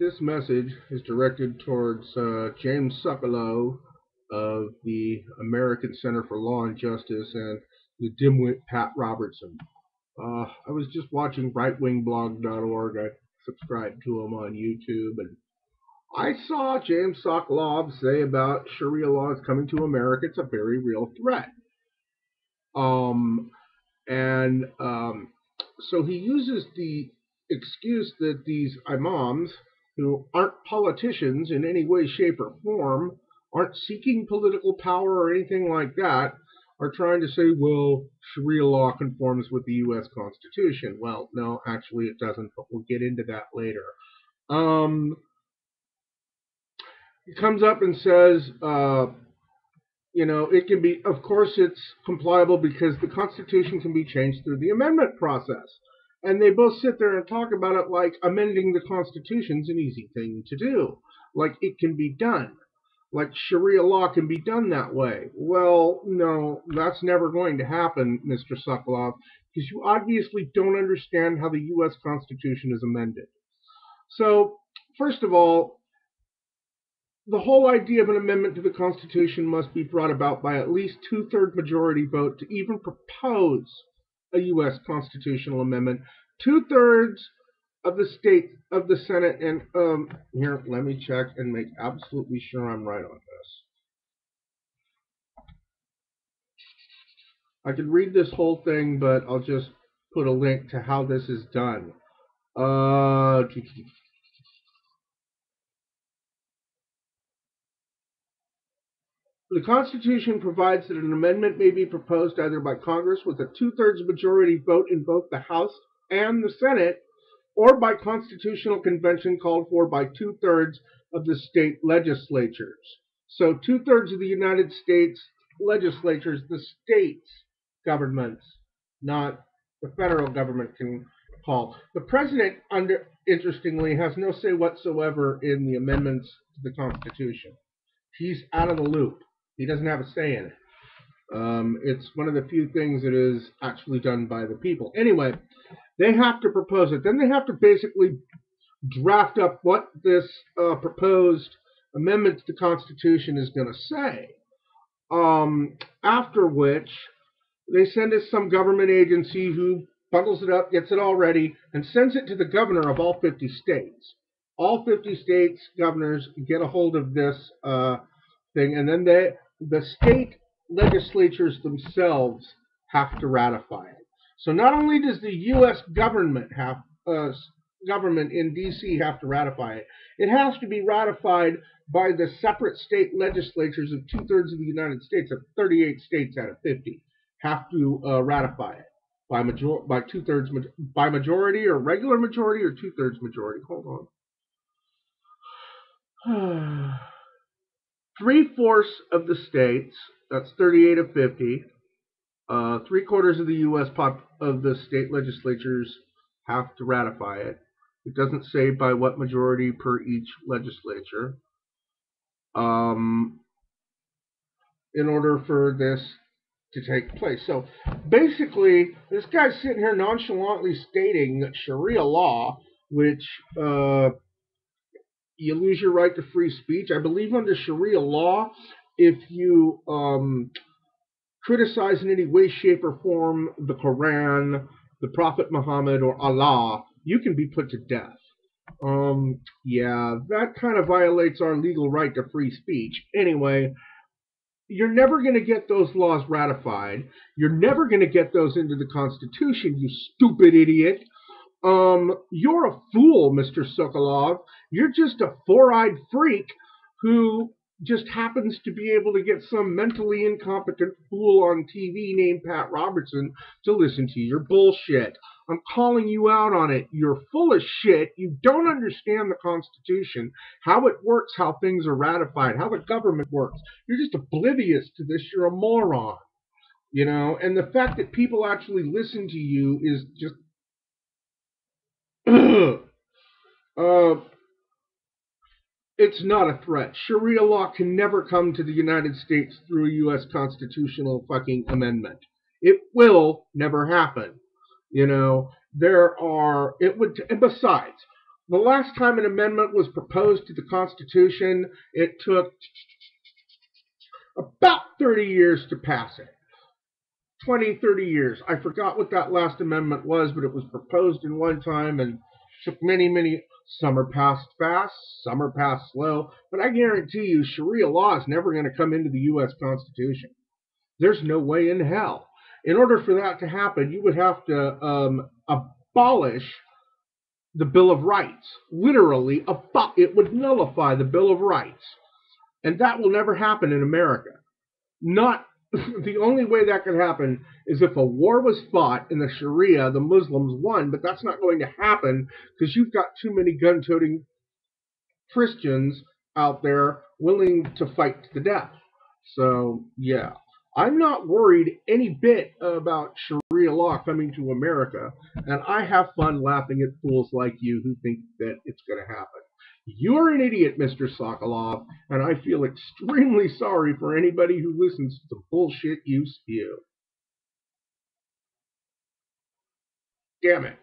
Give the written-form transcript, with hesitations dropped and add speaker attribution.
Speaker 1: This message is directed towards James Sekulow of the American Center for Law and Justice and the dimwit Pat Robertson. I was just watching rightwingblog.org. I subscribe to him on YouTube, and I saw James Sekulow say about Sharia law is coming to America. It's a very real threat. So he uses the excuse that these imams, who aren't politicians in any way, shape, or form, aren't seeking political power or anything like that, are trying to say, well, Sharia law conforms with the U.S. Constitution. Well, no, actually it doesn't, but we'll get into that later. He comes up and says, it can be, of course, it's compliable because the Constitution can be changed through the amendment process. And they both sit there and talk about it like amending the Constitution's an easy thing to do. Like it can be done. Like Sharia law can be done that way. Well, no, that's never going to happen, Mr. Sekulow, because you obviously don't understand how the U.S. Constitution is amended. So, first of all, the whole idea of an amendment to the Constitution must be brought about by at least two-thirds majority vote to even propose a U.S. constitutional amendment. Two-thirds of the state of the Senate, and here, let me check and make absolutely sure I'm right on this. I could read this whole thing, but I'll just put a link to how this is done. The Constitution provides that an amendment may be proposed either by Congress with a two-thirds majority vote in both the House and the Senate, or by constitutional convention called for by two-thirds of the state legislatures. So two-thirds of the United States legislatures, the states' governments, not the federal government, can call. The president, interestingly, has no say whatsoever in the amendments to the Constitution. He's out of the loop. He doesn't have a say in it. It's one of the few things that is actually done by the people. Anyway, they have to propose it. Then they have to basically draft up what this proposed amendment to the Constitution is going to say. After which, they send it to some government agency who bundles it up, gets it all ready, and sends it to the governor of all 50 states. All 50 states governors get a hold of this thing, and then the state legislatures themselves have to ratify it. So not only does the U.S. government government in D.C. have to ratify it, it has to be ratified by the separate state legislatures of two-thirds of the United States, of 38 states out of 50, have to ratify it by two-thirds, by majority or regular majority or two-thirds majority. Hold on. Three-fourths of the states, that's 38 of 50, three-quarters of the U.S. of the state legislatures have to ratify it. It doesn't say by what majority per each legislature. In order for this to take place. So basically, this guy's sitting here nonchalantly stating that Sharia law, which you lose your right to free speech. I believe under Sharia law, if you criticize in any way, shape, or form the Quran, the Prophet Muhammad, or Allah, you can be put to death. Yeah, that kind of violates our legal right to free speech. Anyway, you're never going to get those laws ratified. You're never going to get those into the Constitution, you stupid idiot. You're a fool, Mr. Sekulow. You're just a four-eyed freak who just happens to be able to get some mentally incompetent fool on TV named Pat Robertson to listen to your bullshit. I'm calling you out on it. You're full of shit. You don't understand the Constitution, how it works, how things are ratified, how the government works. You're just oblivious to this. You're a moron. And the fact that people actually listen to you is just it's not a threat. Sharia law can never come to the United States through a U.S. constitutional fucking amendment. It will never happen. And besides, The last time an amendment was proposed to the Constitution, it took about 30 years to pass it. 20, 30 years. I forgot what that last amendment was, but it was proposed in one time and took many, many. Some are passed fast, some are passed slow, but I guarantee you Sharia law is never going to come into the U.S. Constitution. There's no way in hell. In order for that to happen, you would have to abolish the Bill of Rights. Literally, it would nullify the Bill of Rights. And that will never happen in America. Not the only way that could happen is if a war was fought in the Sharia, the Muslims won, but that's not going to happen because you've got too many gun-toting Christians out there willing to fight to the death. So, yeah. I'm not worried any bit about Sharia law coming to America, and I have fun laughing at fools like you who think that it's going to happen. You're an idiot, Mr. Sekulow, and I feel extremely sorry for anybody who listens to the bullshit you spew. Damn it.